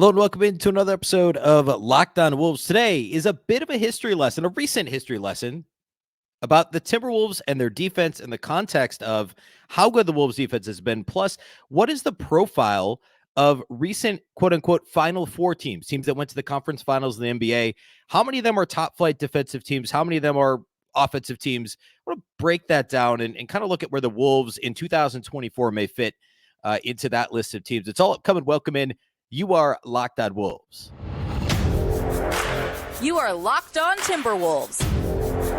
Hello and welcome into another episode of Locked On Wolves. Today is a bit of a history lesson, a recent history lesson about the Timberwolves and their defense in the context of how good the Wolves defense has been. Plus, what is the profile of recent quote-unquote Final Four teams that went to the conference finals in the NBA? How many of them are top-flight defensive teams? How many of them are offensive teams? I want to break that down and kind of look at where the Wolves in 2024 may fit into that list of teams. It's all upcoming. Welcome in. You are Locked On Wolves. You are Locked On Timberwolves,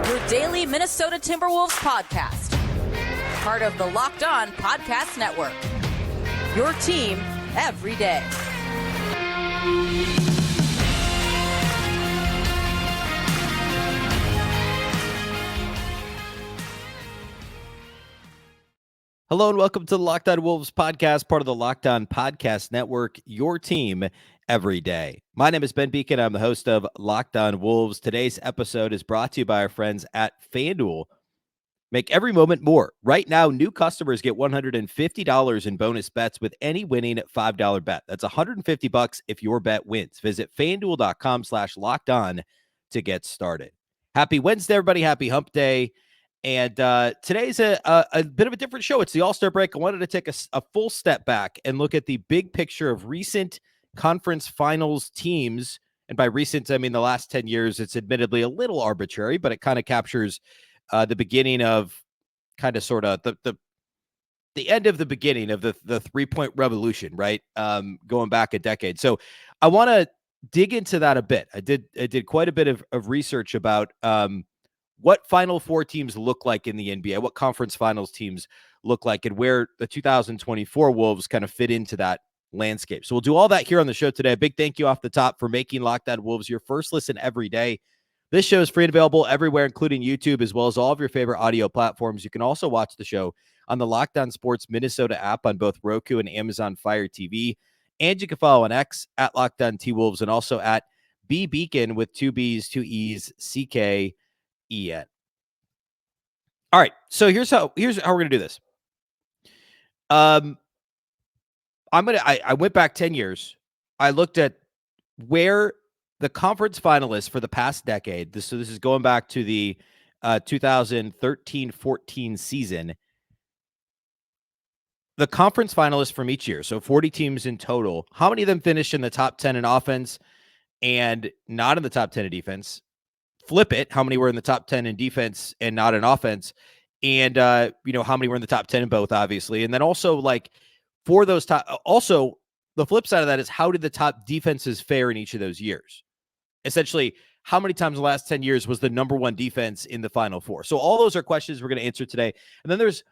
your daily Minnesota Timberwolves podcast. Part of the Locked On Podcast Network. Your team every day. Hello and welcome to the Locked On Wolves podcast, part of the Locked On Podcast Network, your team every day. My name is Beecken. I'm the host of Locked On Wolves. Today's episode is brought to you by our friends at FanDuel. Make every moment more. Right now, new customers get $150 in bonus bets with any winning $5 bet. That's $150 if your bet wins. Visit FanDuel.com/lockedon to get started. Happy Wednesday, everybody. Happy Hump Day. And today's a bit of a different show. It's the All-Star break. I wanted to take a full step back and look at the big picture of recent conference finals teams. And by recent, I mean the last 10 years. It's admittedly a little arbitrary, but it kind of captures the beginning of kind of sort of the end of the beginning of the three-point revolution, right? Going back a decade. So I want to dig into that a bit. I did quite a bit of research about what Final Four teams look like in the NBA, what conference finals teams look like, and where the 2024 Wolves kind of fit into that landscape. So we'll do all that here on the show today. A big thank you off the top for making Locked On Wolves your first listen every day. This show is free and available everywhere, including YouTube, as well as all of your favorite audio platforms. You can also watch the show on the Locked On Sports Minnesota app on both Roku and Amazon Fire TV. And you can follow on X at Locked On T-Wolves and also at Beecken with two B's, two E's, CK. All right, so here's how we're gonna do this. I went back 10 years. I looked at where the conference finalists for the past decade. This is going back to the 2013-14 season. The conference finalists from each year, so 40 teams in total. How many of them finished in the top 10 in offense and not in the top 10 in defense? Flip it, how many were in the top 10 in defense and not in offense? And, how many were in the top 10 in both, obviously. And then also, like, for those top, also, the flip side of that is how did the top defenses fare in each of those years? Essentially, how many times in the last 10 years was the number one defense in the Final Four? So all those are questions we're going to answer today. And then there's,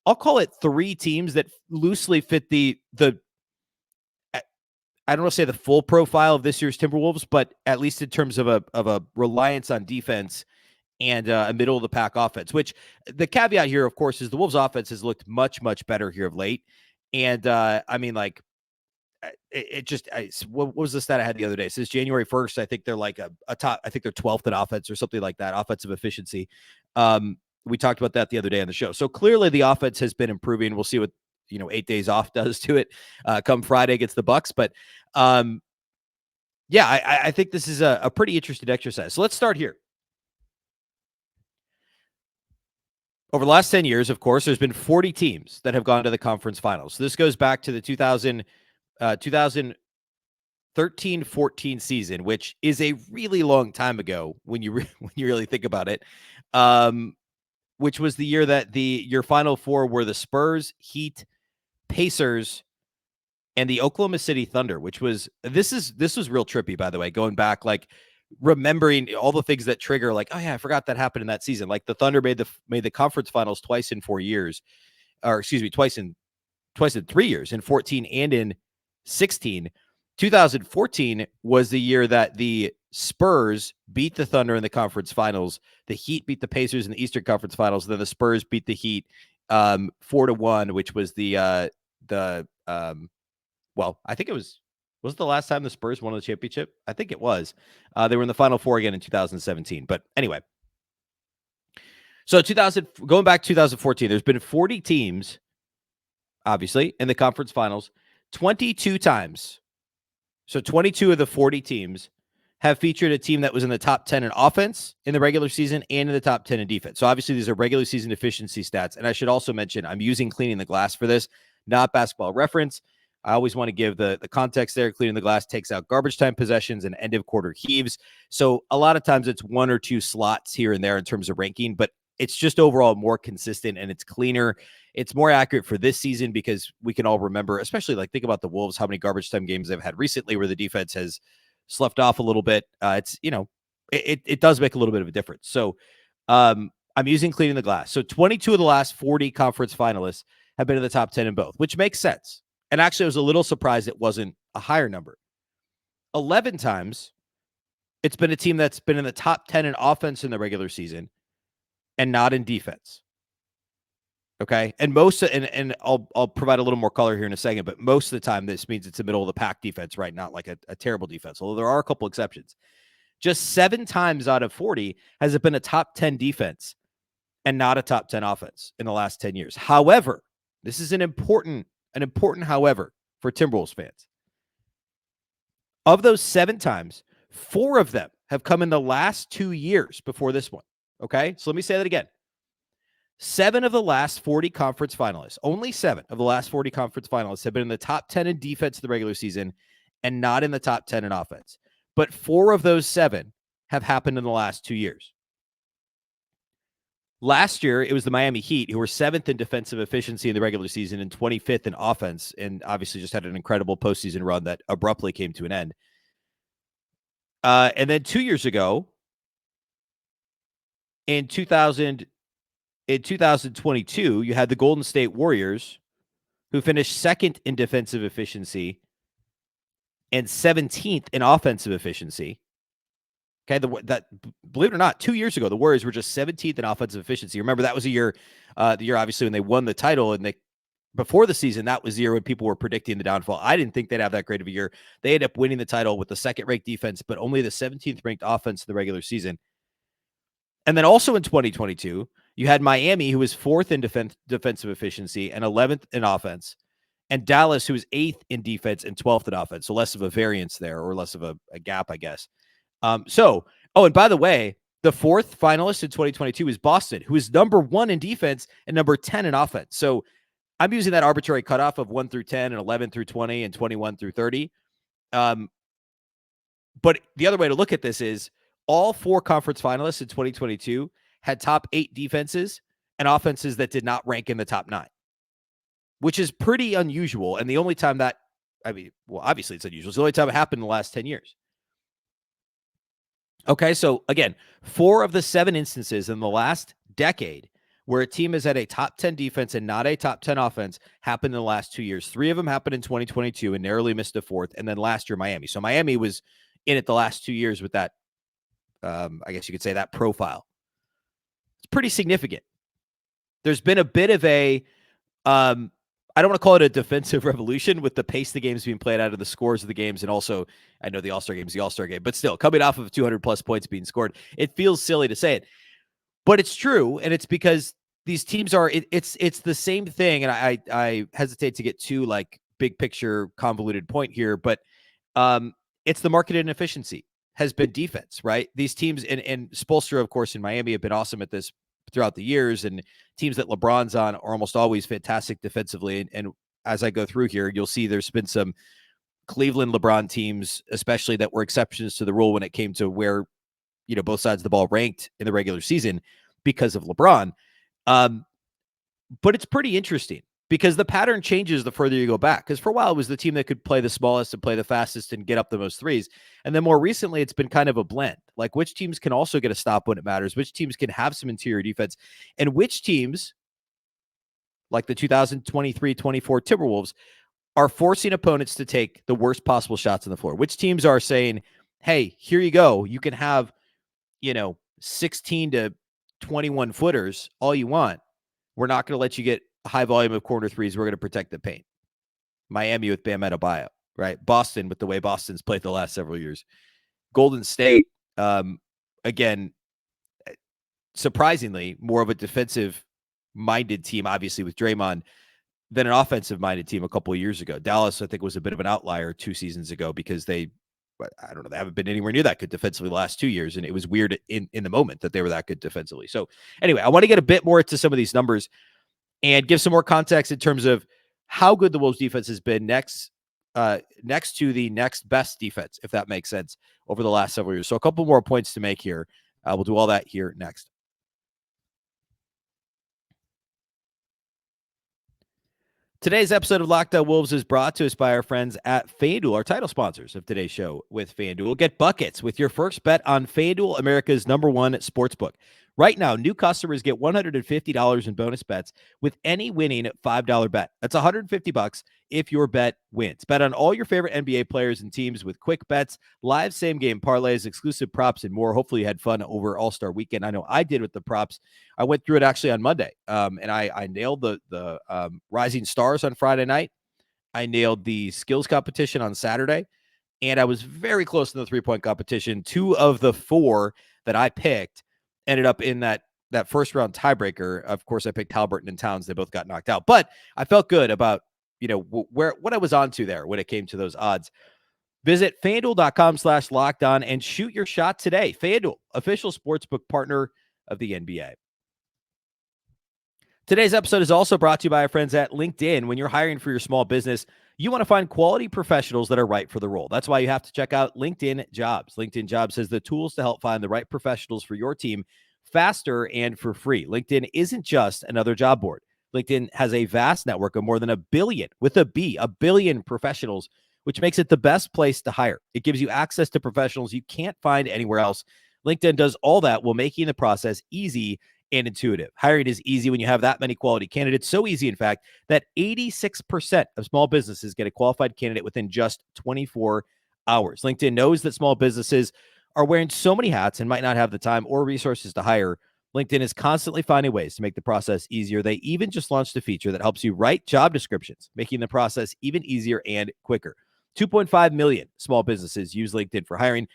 I'll call it three teams that loosely fit the I don't want to say the full profile of this year's Timberwolves, but at least in terms of a reliance on defense and a middle of the pack offense, which the caveat here, of course, is the Wolves offense has looked much, much better here of late. And what was the stat I had the other day? Since January 1st, I think they're like a top, I think they're 12th in offense or something like that, offensive efficiency. We talked about that the other day on the show. So clearly the offense has been improving. We'll see what 8 days off does to it come Friday against the Bucks. But I think this is a pretty interesting exercise. So let's start here. Over the last 10 years, of course, there's been 40 teams that have gone to the conference finals. So this goes back to the 2013-14 season, which is a really long time ago when you really think about it. Which was the year that your Final Four were the Spurs, Heat, Pacers, and the Oklahoma City Thunder, which was this was real trippy, by the way, going back, like remembering all the things that trigger, like, oh yeah, I forgot that happened in that season. Like the Thunder made the conference finals twice in 4 years, or excuse me, twice in 3 years, in 14 and in 16. 2014 was the year that the Spurs beat the Thunder in the conference finals. The Heat beat the Pacers in the Eastern Conference Finals. Then the Spurs beat the Heat 4-1, which was I think it was it the last time the Spurs won the championship? I think it was. They were in the Final Four again in 2017. But anyway, so going back to 2014, there's been 40 teams, obviously, in the conference finals. 22 times So 22 of the 40 teams have featured a team that was in the top 10 in offense in the regular season and in the top 10 in defense. So obviously these are regular season efficiency stats. And I should also mention I'm using Cleaning the Glass for this, not Basketball Reference. I always want to give the context there. Cleaning the Glass takes out garbage time possessions and end of quarter heaves. So a lot of times it's one or two slots here and there in terms of ranking, but it's just overall more consistent and it's cleaner. It's more accurate for this season because we can all remember, especially like think about the Wolves, how many garbage time games they've had recently where the defense has sloughed off a little bit. It's, it does make a little bit of a difference. So I'm using Cleaning the Glass. So 22 of the last 40 conference finalists have been in the top 10 in both, which makes sense. And actually I was a little surprised it wasn't a higher number. 11 times it's been a team that's been in the top 10 in offense in the regular season and not in defense. Okay. And and I'll provide a little more color here in a second, but most of the time this means it's the middle of the pack defense, right? Not like a terrible defense, although there are a couple exceptions. Just 7 times out of 40 has it been a top 10 defense and not a top 10 offense in the last 10 years. However, this is an important however for Timberwolves fans. Of those 7 times, 4 of them have come in the last 2 years before this one. Okay. So let me say that again. 7 of the last 40 conference finalists, only 7 of the last 40 conference finalists have been in the top 10 in defense in the regular season and not in the top 10 in offense. But 4 of those 7 have happened in the last 2 years. Last year, it was the Miami Heat who were 7th in defensive efficiency in the regular season and 25th in offense, and obviously just had an incredible postseason run that abruptly came to an end. And then 2 years ago, in 2022, you had the Golden State Warriors, who finished 2nd in defensive efficiency and 17th in offensive efficiency. Okay, believe it or not, 2 years ago, the Warriors were just 17th in offensive efficiency. Remember, that was the year obviously when they won the title, and before the season, that was the year when people were predicting the downfall. I didn't think they'd have that great of a year. They ended up winning the title with the 2nd-ranked defense, but only the 17th-ranked offense in the regular season. And then also in 2022, you had Miami, who was 4th in defensive efficiency and 11th in offense, and Dallas, who was 8th in defense and 12th in offense. So less of a variance there, or less of a gap, I guess. And by the way, the 4th finalist in 2022 is Boston, who is number 1 in defense and number 10 in offense. So I'm using that arbitrary cutoff of 1 through 10 and 11 through 20 and 21 through 30. But the other way to look at this is all 4 conference finalists in 2022 had top 8 defenses and offenses that did not rank in the top 9, which is pretty unusual. And the only time obviously it's unusual. It's the only time it happened in the last 10 years. Okay, so again, 4 of the 7 instances in the last decade where a team has had a top 10 defense and not a top 10 offense happened in the last 2 years. 3 of them happened in 2022 and narrowly missed a 4th. And then last year, Miami. So Miami was in it the last 2 years with that, I guess you could say, that profile. It's pretty significant. There's been a bit of a, I don't want to call it a defensive revolution with the pace the game's being played out of the scores of the games. And also, I know the All-Star game is the All-Star game, but still, coming off of 200-plus points being scored, it feels silly to say it. But it's true, and it's because these teams are, it's the same thing, and I hesitate to get too, like, big picture, convoluted point here, but it's the market inefficiency has been defense, right? These teams, and Spoelstra, of course, in Miami have been awesome at this throughout the years, and teams that LeBron's on are almost always fantastic defensively. And as I go through here, you'll see there's been some Cleveland LeBron teams, especially, that were exceptions to the rule when it came to where, both sides of the ball ranked in the regular season because of LeBron. But it's pretty interesting because the pattern changes the further you go back. Because for a while, it was the team that could play the smallest and play the fastest and get up the most threes. And then more recently, it's been kind of a blend. Like, which teams can also get a stop when it matters, which teams can have some interior defense, and which teams, like the 2023-24 Timberwolves, are forcing opponents to take the worst possible shots on the floor. Which teams are saying, hey, here you go. You can have, 16 to 21 footers all you want. We're not going to let you get a high volume of corner threes. We're going to protect the paint. Miami with Bam Adebayo, right? Boston with the way Boston's played the last several years. Golden State, again, surprisingly, more of a defensive-minded team, obviously, with Draymond than an offensive-minded team a couple of years ago. Dallas, I think, was a bit of an outlier 2 seasons ago because I don't know, they haven't been anywhere near that good defensively the last 2 years, and it was weird in the moment that they were that good defensively. So anyway, I want to get a bit more into some of these numbers and give some more context in terms of how good the Wolves defense has been next to the next best defense, if that makes sense, over the last several years. So a couple more points to make here. We'll do all that here next. Today's episode of Locked On Wolves is brought to us by our friends at FanDuel, our title sponsors of today's show with FanDuel. Get buckets with your first bet on FanDuel, America's #1 sportsbook. Right now, new customers get $150 in bonus bets with any winning $5 bet. That's $150 if your bet wins. Bet on all your favorite NBA players and teams with quick bets, live same-game parlays, exclusive props, and more. Hopefully you had fun over All-Star Weekend. I know I did with the props. I went through it actually on Monday, and I nailed the Rising Stars on Friday night. I nailed the skills competition on Saturday, and I was very close in the three-point competition. 2 of the 4 that I picked ended up in that first round tiebreaker. Of course, I picked Halliburton and Towns. They both got knocked out, but I felt good about, what I was onto there when it came to those odds. Visit FanDuel.com/lockedon and shoot your shot today. FanDuel, official sportsbook partner of the NBA. Today's episode is also brought to you by our friends at LinkedIn. When you're hiring for your small business, you want to find quality professionals that are right for the role. That's why you have to check out LinkedIn Jobs. LinkedIn Jobs has the tools to help find the right professionals for your team faster and for free. LinkedIn isn't just another job board. LinkedIn has a vast network of more than 1 billion, with a B, 1 billion professionals, which makes it the best place to hire. It gives you access to professionals you can't find anywhere else. LinkedIn does all that while making the process easy and intuitive. Hiring is easy when you have that many quality candidates. So easy, in fact, that 86% of small businesses get a qualified candidate within just 24 hours. LinkedIn knows that small businesses are wearing so many hats and might not have the time or resources to hire. LinkedIn is constantly finding ways to make the process easier. They even just launched a feature that helps you write job descriptions, making the process even easier and quicker. 2.5 million small businesses use LinkedIn for hiring.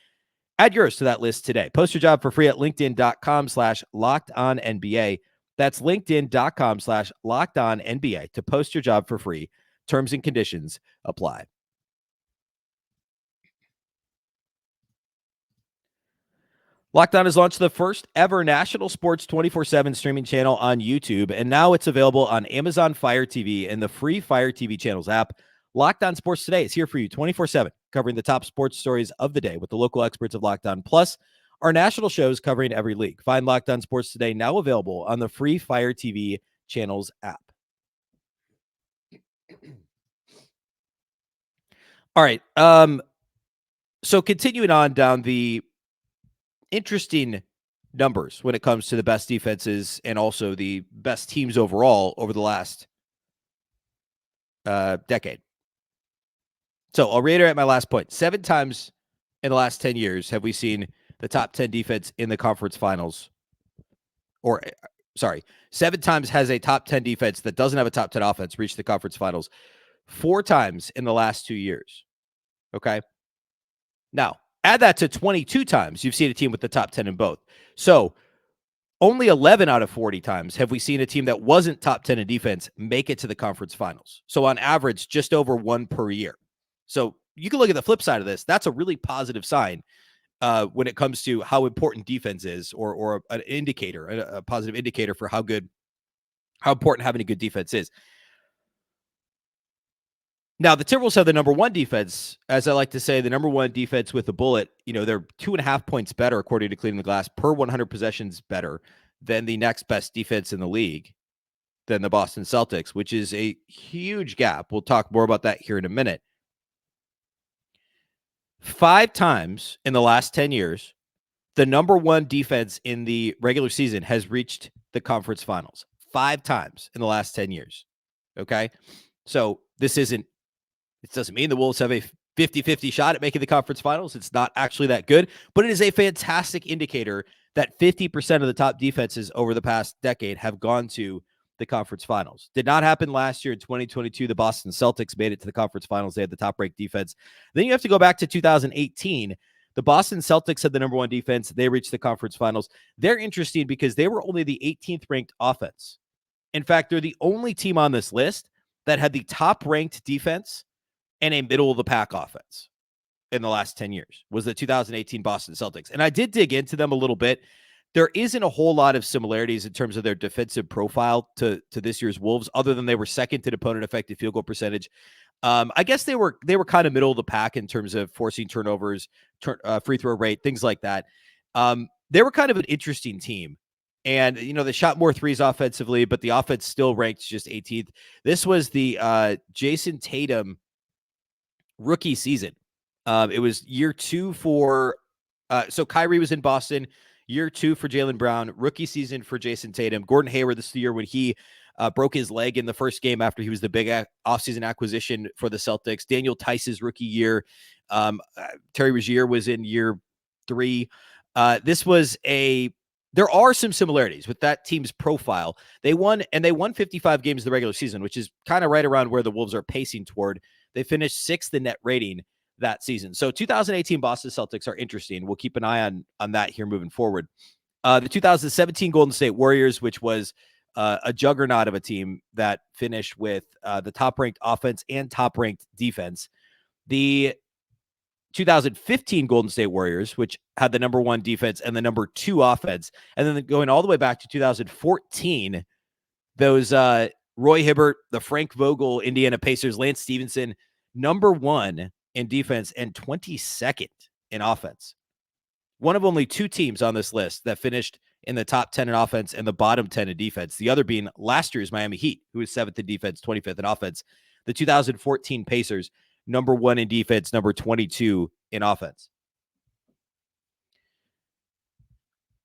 Add yours to that list today. Post your job for free at LinkedIn.com/LockedOnNBA. That's LinkedIn.com/LockedOnNBA to post your job for free. Terms and conditions apply. Locked On has launched the first ever national sports 24/7 streaming channel on YouTube, and now it's available on Amazon Fire TV and the free Fire TV channels app. Locked On Sports Today is here for you 24/7, covering the top sports stories of the day with the local experts of Locked On, plus our national shows covering every league. Find Locked On Sports Today now available on the free Fire TV channels app. All right. So continuing on down the interesting numbers when it comes to the best defenses and also the best teams overall over the last decade. So I'll reiterate my last point. 7 times in the last 10 years have we seen the top 10 defense in the conference finals. 7 times has a top 10 defense that doesn't have a top 10 offense reach the conference finals. 4 times in the last 2 years. Okay. Now, add that to 22 times you've seen a team with the top 10 in both. So only 11 out of 40 times have we seen a team that wasn't top 10 in defense make it to the conference finals. So on average, just over 1 per year. So you can look at the flip side of this. That's a really positive sign when it comes to how important defense is, or an indicator, a positive indicator for how important having a good defense is. Now, the Timberwolves have the number 1 defense, as I like to say, the number 1 defense with a bullet. They're 2.5 points better, according to Cleaning the Glass, per 100 possessions better than the next best defense in the league, than the Boston Celtics, which is a huge gap. We'll talk more about that here in a minute. 5 times in the last 10 years, the number 1 defense in the regular season has reached the conference finals. 5 times in the last 10 years. Okay? So it doesn't mean the Wolves have a 50-50 shot at making the conference finals. It's not actually that good, but it is a fantastic indicator that 50% of the top defenses over the past decade have gone to the conference finals. Did not happen last year in 2022. The Boston Celtics made it to the conference finals. They had the top-ranked defense. Then you have to go back to 2018. The Boston Celtics had the number 1 defense. They reached the conference finals. They're interesting because they were only the 18th ranked offense. In fact, they're the only team on this list that had the top ranked defense and a middle of the pack offense in the last 10 years was the 2018 Boston Celtics. And I did dig into them a little bit. There isn't a whole lot of similarities in terms of their defensive profile to this year's Wolves, other than they were second in opponent effective field goal percentage. I guess they were kind of middle of the pack in terms of forcing turnovers, free throw rate, things like that. They were kind of an interesting team. And, they shot more threes offensively, but the offense still ranked just 18th. This was the Jason Tatum rookie season. It was year 2 for so Kyrie was in Boston, year 2 for Jaylen Brown, rookie season for Jason Tatum. Gordon Hayward, this is the year when he broke his leg in the first game after he was the big offseason acquisition for the Celtics. Daniel Tice's rookie year. Terry Rozier was in year 3. There are some similarities with that team's profile. They won 55 games in the regular season, which is kind of right around where the Wolves are pacing toward. They finished 6th in net rating that season. So 2018 Boston Celtics are interesting. We'll keep an eye on that here moving forward. The 2017 Golden State Warriors, which was a juggernaut of a team that finished with the top-ranked offense and top-ranked defense. The 2015 Golden State Warriors, which had the number 1 defense and the number 2 offense. And then going all the way back to 2014, those Roy Hibbert, the Frank Vogel Indiana Pacers, Lance Stevenson, number 1 in defense and 22nd in offense. One of only 2 teams on this list that finished in the top 10 in offense and the bottom 10 in defense. The other being last year's Miami Heat, who was 7th in defense, 25th in offense. The 2014 Pacers, number 1 in defense, number 22 in offense.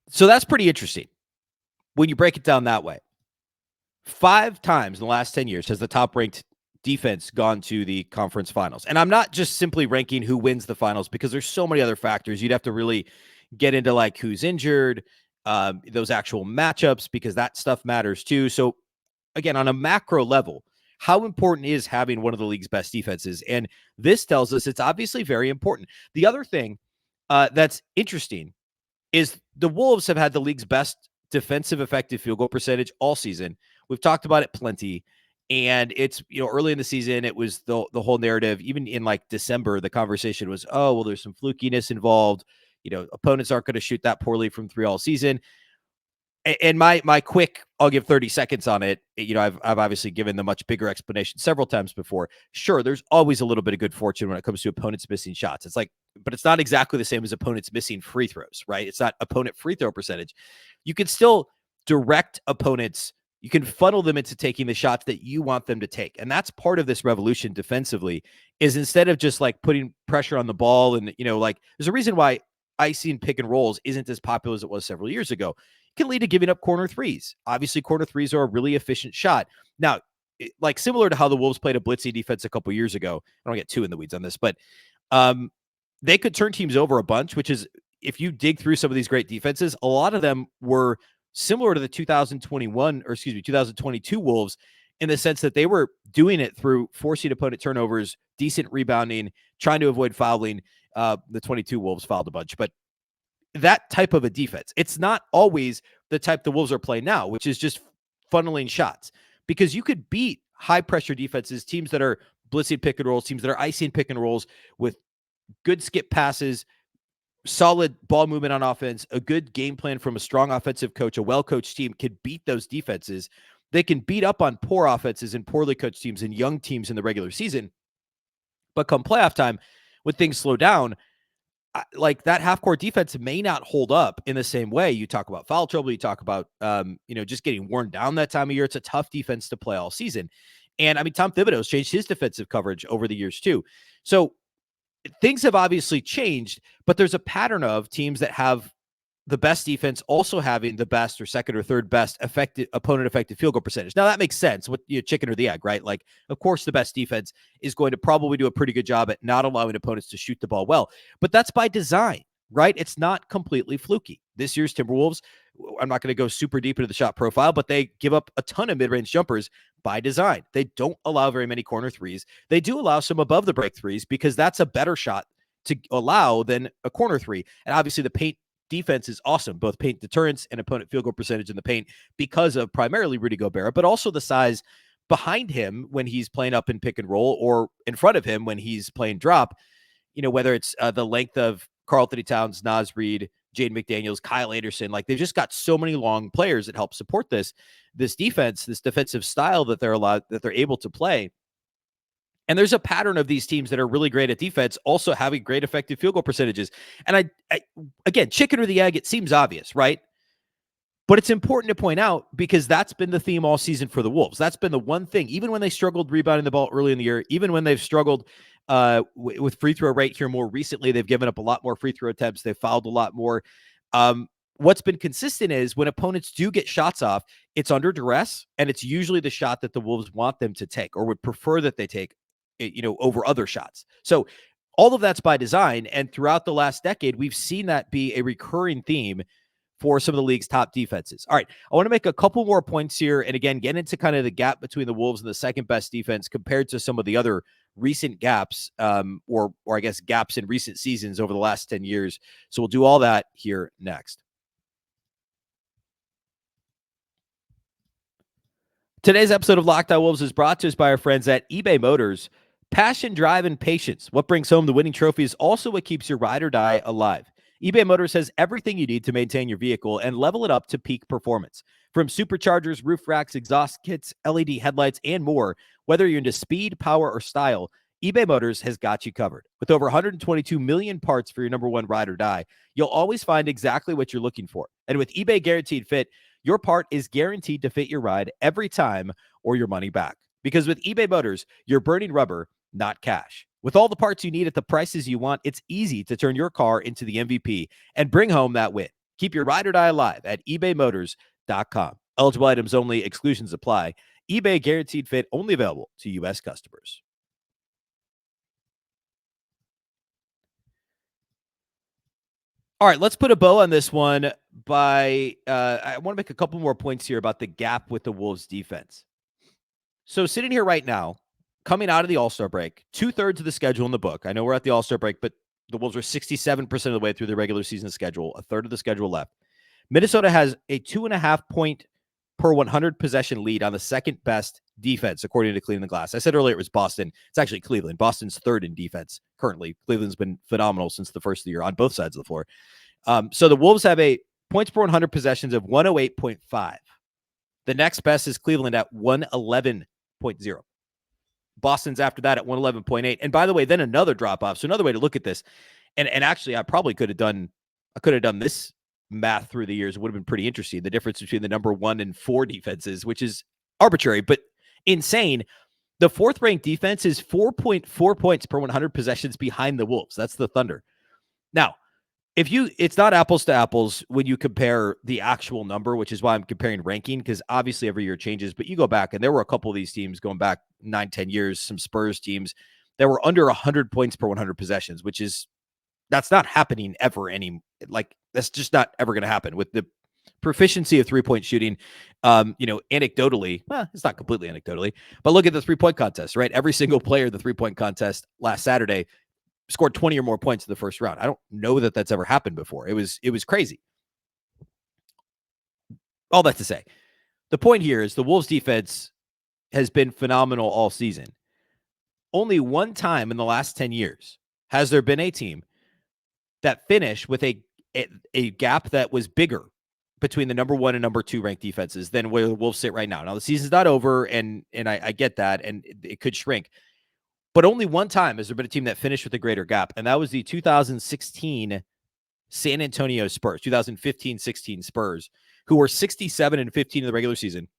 So that's pretty interesting when you break it down that way. 5 times in the last 10 years has the top-ranked defense gone to the conference finals. And I'm not just simply ranking who wins the finals, because there's so many other factors. You'd have to really get into like who's injured, those actual matchups, because that stuff matters too. So again, on a macro level, how important is having one of the league's best defenses? And this tells us it's obviously very important. The other thing that's interesting is the Wolves have had the league's best defensive effective field goal percentage all season. We've talked about it plenty. And it's, early in the season, it was the whole narrative. Even in like December, the conversation was, oh, well, there's some flukiness involved. Opponents aren't going to shoot that poorly from 3 all season. And my quick, I'll give 30 seconds on it. I've obviously given the much bigger explanation several times before. Sure, there's always a little bit of good fortune when it comes to opponents missing shots. It's like, but it's not exactly the same as opponents missing free throws, right? It's not opponent free throw percentage. You can still direct opponents. You can funnel them into taking the shots that you want them to take. And that's part of this revolution defensively, is instead of just like putting pressure on the ball and, there's a reason why icing pick and rolls isn't as popular as it was several years ago. It can lead to giving up corner threes. Obviously, corner threes are a really efficient shot. Now, like similar to how the Wolves played a blitzing defense a couple years ago, I don't get too in the weeds on this, but they could turn teams over a bunch, which is, if you dig through some of these great defenses, a lot of them were similar to the 2022 Wolves, in the sense that they were doing it through forcing opponent turnovers, decent rebounding, trying to avoid fouling. The 22 Wolves fouled a bunch, but that type of a defense, it's not always the type the Wolves are playing now, which is just funneling shots, because you could beat high pressure defenses, teams that are blitzing pick and rolls, teams that are icing pick and rolls with good skip passes, solid ball movement on offense, a good game plan from a strong offensive coach. A well-coached team can beat those defenses. They can beat up on poor offenses and poorly coached teams and young teams in the regular season. But come playoff time, when things slow down, like that half-court defense may not hold up in the same way. You talk about foul trouble. You talk about, just getting worn down that time of year. It's a tough defense to play all season. And I mean, Tom Thibodeau's changed his defensive coverage over the years too. So things have obviously changed, but there's a pattern of teams that have the best defense also having the best or second or third best opponent effective field goal percentage. Now that makes sense. What, chicken or the egg, right? Like, of course, the best defense is going to probably do a pretty good job at not allowing opponents to shoot the ball well, but that's by design, right? It's not completely fluky. This year's Timberwolves, I'm not going to go super deep into the shot profile, but they give up a ton of mid-range jumpers by design. They don't allow very many corner threes. They do allow some above the break threes, because that's a better shot to allow than a corner three. And obviously the paint defense is awesome, both paint deterrence and opponent field goal percentage in the paint, because of primarily Rudy Gobert, but also the size behind him when he's playing up in pick and roll or in front of him when he's playing drop, whether it's the length of Karl-Anthony Towns, Naz Reid, Jaden McDaniels, Kyle Anderson. Like, they've just got so many long players that help support this defense, this defensive style that they're able to play. And there's a pattern of these teams that are really great at defense also having great effective field goal percentages. And I again, chicken or the egg, it seems obvious, right? But it's important to point out because that's been the theme all season for the Wolves. That's been the one thing, even when they struggled rebounding the ball early in the year, even when they've struggled with free throw rate here more recently, they've given up a lot more free throw attempts. They've fouled a lot more. What's been consistent is when opponents do get shots off, it's under duress, and it's usually the shot that the Wolves want them to take or would prefer that they take, over other shots. So all of that's by design. And throughout the last decade, we've seen that be a recurring theme for some of the league's top defenses. All right, I want to make a couple more points here, and again, get into kind of the gap between the Wolves and the second best defense compared to some of the other recent gaps, or I guess gaps in recent seasons over the last 10 years. So we'll do all that here next. Today's episode of Locked On Wolves is brought to us by our friends at eBay Motors. Passion, drive, and patience. What brings home the winning trophy is also what keeps your ride or die alive. eBay Motors has everything you need to maintain your vehicle and level it up to peak performance. From superchargers, roof racks, exhaust kits, LED headlights, and more, whether you're into speed, power, or style, eBay Motors has got you covered. With over 122 million parts for your number one ride or die, you'll always find exactly what you're looking for. And with eBay Guaranteed Fit, your part is guaranteed to fit your ride every time or your money back. Because with eBay Motors, you're burning rubber, not cash. With all the parts you need at the prices you want, it's easy to turn your car into the MVP and bring home that win. Keep your ride or die alive at ebaymotors.com. Eligible items only, exclusions apply. eBay Guaranteed Fit only available to U.S. customers. All right, let's put a bow on this one by I want to make a couple more points here about the gap with the Wolves defense. So sitting here right now, coming out of the All-Star break, 2/3 of the schedule in the book. I know we're at the All-Star break, but the Wolves are 67% of the way through the regular season schedule, a third of the schedule left. Minnesota has a 2.5 point per 100 possession lead on the second best defense, according to Cleveland Glass. I said earlier it was Boston. It's actually Cleveland. Boston's third in defense currently. Cleveland's been phenomenal since the first of the year on both sides of the floor. So the Wolves have a points per 100 possessions of 108.5. The next best is Cleveland at 111.0. Boston's after that at 111.8. And by the way, then another drop off. So another way to look at this, and actually I probably could have done this math through the years. It would have been pretty interesting. The difference between the number 1 and 4 defenses, which is arbitrary, but insane. The fourth ranked defense is 4.4 points per 100 possessions behind the Wolves. That's the Thunder. Now, it's not apples to apples when you compare the actual number, which is why I'm comparing ranking, because obviously every year changes, but you go back and there were a couple of these teams going back 9-10 years, some Spurs teams that were under 100 points per 100 possessions, that's not happening ever that's just not ever going to happen with the proficiency of 3-point shooting. Anecdotally, it's not completely anecdotally, but look at the 3-point contest, right? Every single player in the 3-point contest last Saturday scored 20 or more points in the first round. I don't know that that's ever happened before. It was crazy. All that to say, the point here is the Wolves defense has been phenomenal all season. Only one time in the last 10 years has there been a team that finished with a gap that was bigger between the number 1 and number 2 ranked defenses than where the Wolves sit right now. Now the season's not over, and I get that, and it could shrink. But only one time has there been a team that finished with a greater gap, and that was the 2016 San Antonio Spurs, 2015-16 Spurs, who were 67-15 in the regular season.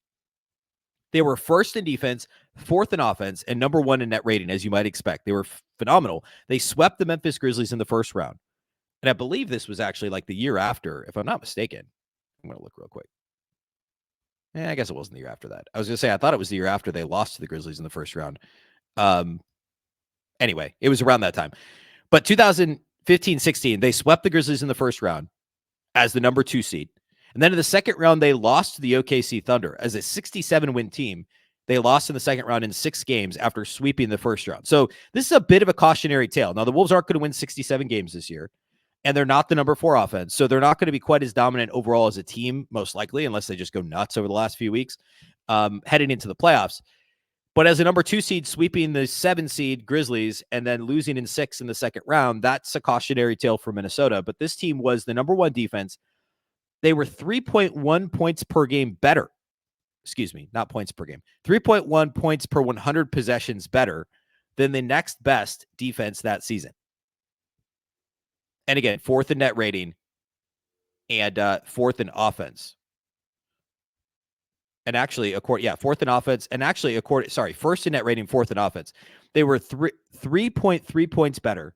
They were first in defense, fourth in offense, and number 1 in net rating, as you might expect. They were phenomenal. They swept the Memphis Grizzlies in the first round. And I believe this was actually like the year after, if I'm not mistaken. I'm going to look real quick. I guess it wasn't the year after that. I was going to say, I thought it was the year after they lost to the Grizzlies in the first round. Anyway, it was around that time. But 2015-16, they swept the Grizzlies in the first round as the number 2 seed. And then in the second round, they lost to the OKC Thunder as a 67-win team. They lost in the second round in 6 games after sweeping the first round. So this is a bit of a cautionary tale. Now, the Wolves aren't going to win 67 games this year, and they're not the number 4 offense. So they're not going to be quite as dominant overall as a team, most likely, unless they just go nuts over the last few weeks, heading into the playoffs. But as a number 2 seed, sweeping the 7 seed Grizzlies and then losing in 6 in the second round, that's a cautionary tale for Minnesota. But this team was the number 1 defense. They were 3.1 points per game better. Excuse me, not points per game. 3.1 points per 100 possessions better than the next best defense that season. And again, 4th in net rating and 4th in offense. And actually, 4th in offense. And actually, first in net rating, 4th in offense. They were 3.3 points better.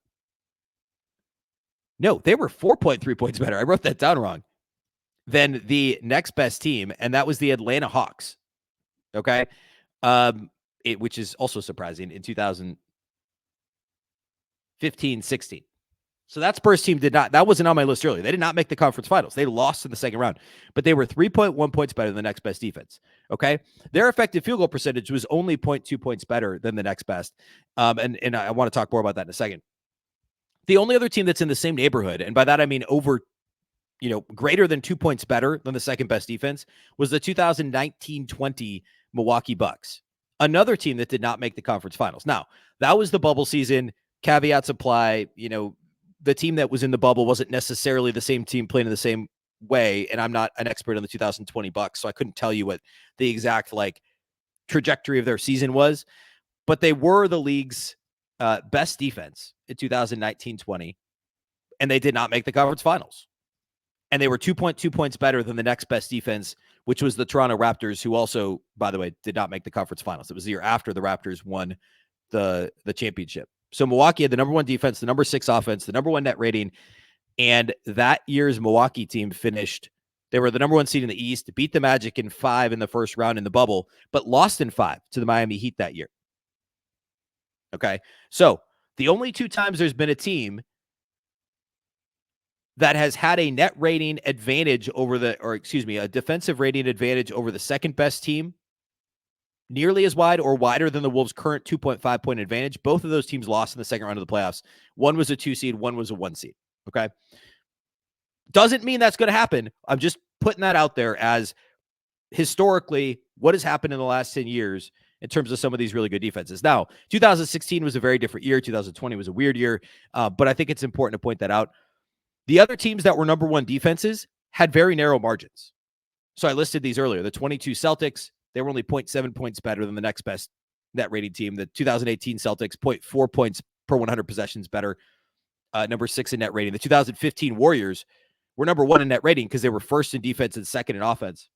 No, they were 4.3 points better. I wrote that down wrong. Than the next best team, and that was the Atlanta Hawks. Okay. Which is also surprising in 2015-16. So that Spurs team that wasn't on my list earlier. They did not make the conference finals. They lost in the second round, but they were 3.1 points better than the next best defense. Okay. Their effective field goal percentage was only 0.2 points better than the next best. And I want to talk more about that in a second. The only other team that's in the same neighborhood, and by that I mean greater than 2 points better than the second best defense, was the 2019-20 Milwaukee Bucks. Another team that did not make the conference finals. Now, that was the bubble season. Caveats apply. The team that was in the bubble wasn't necessarily the same team playing in the same way. And I'm not an expert on the 2020 Bucks, so I couldn't tell you what the exact trajectory of their season was. But they were the league's best defense in 2019-20, and they did not make the conference finals. And they were 2.2 points better than the next best defense, which was the Toronto Raptors, who also, by the way, did not make the conference finals. It was the year after the Raptors won the championship. So Milwaukee had the number 1 defense, the number 6 offense, the number 1 net rating. And that year's Milwaukee team they were the number 1 seed in the East, beat the Magic in 5 in the first round in the bubble, but lost in 5 to the Miami Heat that year. Okay. So the only 2 times there's been a team that has had a net rating advantage a defensive rating advantage over the second best team, nearly as wide or wider than the Wolves' current 2.5 point advantage. Both of those teams lost in the second round of the playoffs. One was a 2 seed, one was a 1 seed. Okay. Doesn't mean that's going to happen. I'm just putting that out there as historically what has happened in the last 10 years in terms of some of these really good defenses. Now, 2016 was a very different year. 2020 was a weird year. But I think it's important to point that out. The other teams that were number 1 defenses had very narrow margins. So I listed these earlier. The 22 Celtics, they were only 0.7 points better than the next best net rating team. The 2018 Celtics, 0.4 points per 100 possessions better, number 6 in net rating. The 2015 Warriors were number 1 in net rating because they were first in defense and second in offense.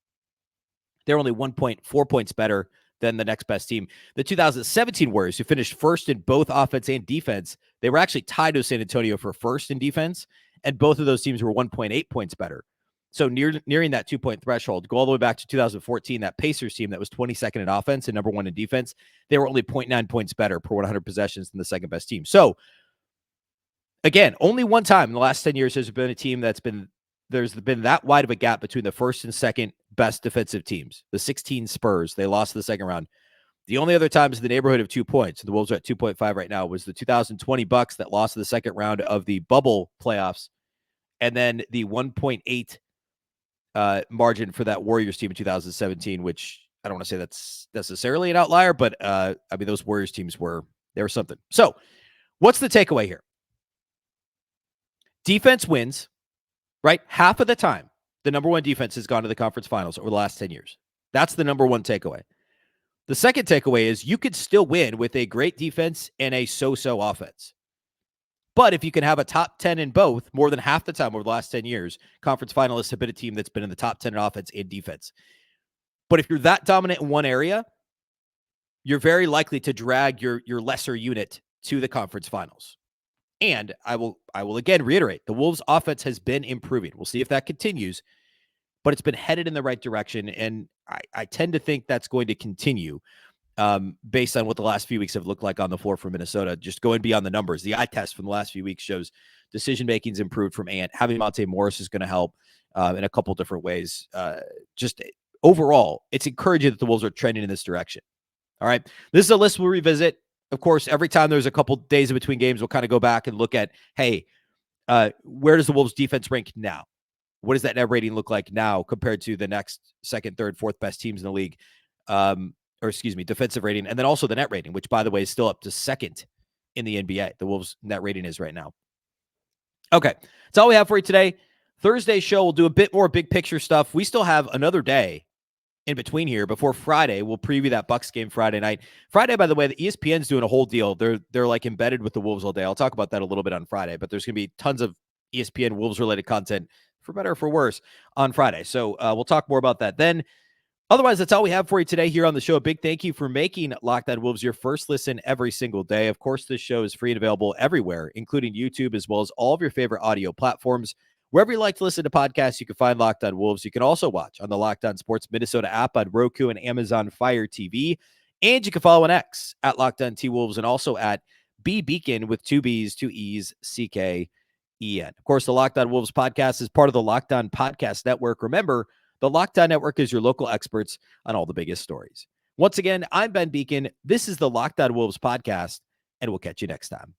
They're only 1.4 points better than the next best team. The 2017 Warriors, who finished first in both offense and defense, they were actually tied with San Antonio for first in defense, and both of those teams were 1.8 points better. So nearing that 2-point threshold. Go all the way back to 2014, that Pacers team that was 22nd in offense and number 1 in defense, they were only 0.9 points better per 100 possessions than the second best team. So again, only one time in the last 10 years there's been a team there's been that wide of a gap between the first and second best defensive teams. The 16 Spurs, they lost in the second round. The only other time is the neighborhood of 2 points. The Wolves are at 2.5 right now. Was the 2020 Bucks that lost in the second round of the bubble playoffs, and then the 1.8 margin for that Warriors team in 2017, which I don't want to say that's necessarily an outlier, but those Warriors teams were something. So what's the takeaway here? Defense wins, right? Half of the time, the number 1 defense has gone to the conference finals over the last 10 years. That's the number 1 takeaway. The second takeaway is you could still win with a great defense and a so-so offense. But if you can have a top 10 in both, more than half the time over the last 10 years, conference finalists have been a team that's been in the top 10 in offense and defense. But if you're that dominant in one area, you're very likely to drag your lesser unit to the conference finals. And I will again reiterate, the Wolves' offense has been improving. We'll see if that continues, but it's been headed in the right direction, and I tend to think that's going to continue based on what the last few weeks have looked like on the floor for Minnesota. Just going beyond the numbers, the eye test from the last few weeks shows decision-making's improved from Ant. Having Monte Morris is going to help in a couple different ways. Just overall, it's encouraging that the Wolves are trending in this direction. All right, this is a list we'll revisit. Of course, every time there's a couple days in between games, we'll kind of go back and look at, hey, where does the Wolves defense rank now? What does that net rating look like now compared to the next second, third, fourth best teams in the league? Or defensive rating, and then also the net rating, which, by the way, is still up to second in the NBA. The Wolves net rating is right now. Okay, that's all we have for you today. Thursday show, we'll do a bit more big picture stuff. We still have another day in between here before Friday. We'll preview that Bucks game Friday night. Friday, by the way, the ESPN's doing a whole deal. They're like embedded with the Wolves all day. I'll talk about that a little bit on Friday, but there's going to be tons of ESPN Wolves related content, for better or for worse, on Friday. So we'll talk more about that then. Otherwise, that's all we have for you today here on the show. A big thank you for making Locked On Wolves your first listen every single day. Of course, this show is free and available everywhere, including YouTube, as well as all of your favorite audio platforms. Wherever you like to listen to podcasts, you can find Locked On Wolves. You can also watch on the Locked On Sports Minnesota app on Roku and Amazon Fire TV. And you can follow on X at Locked On T-Wolves and also at Beecken with 2 B's, 2 E's, C-K-E-N. Of course, the Locked On Wolves podcast is part of the Locked On Podcast Network. Remember, the Locked On Network is your local experts on all the biggest stories. Once again, I'm Ben Beecken. This is the Locked On Wolves podcast, and we'll catch you next time.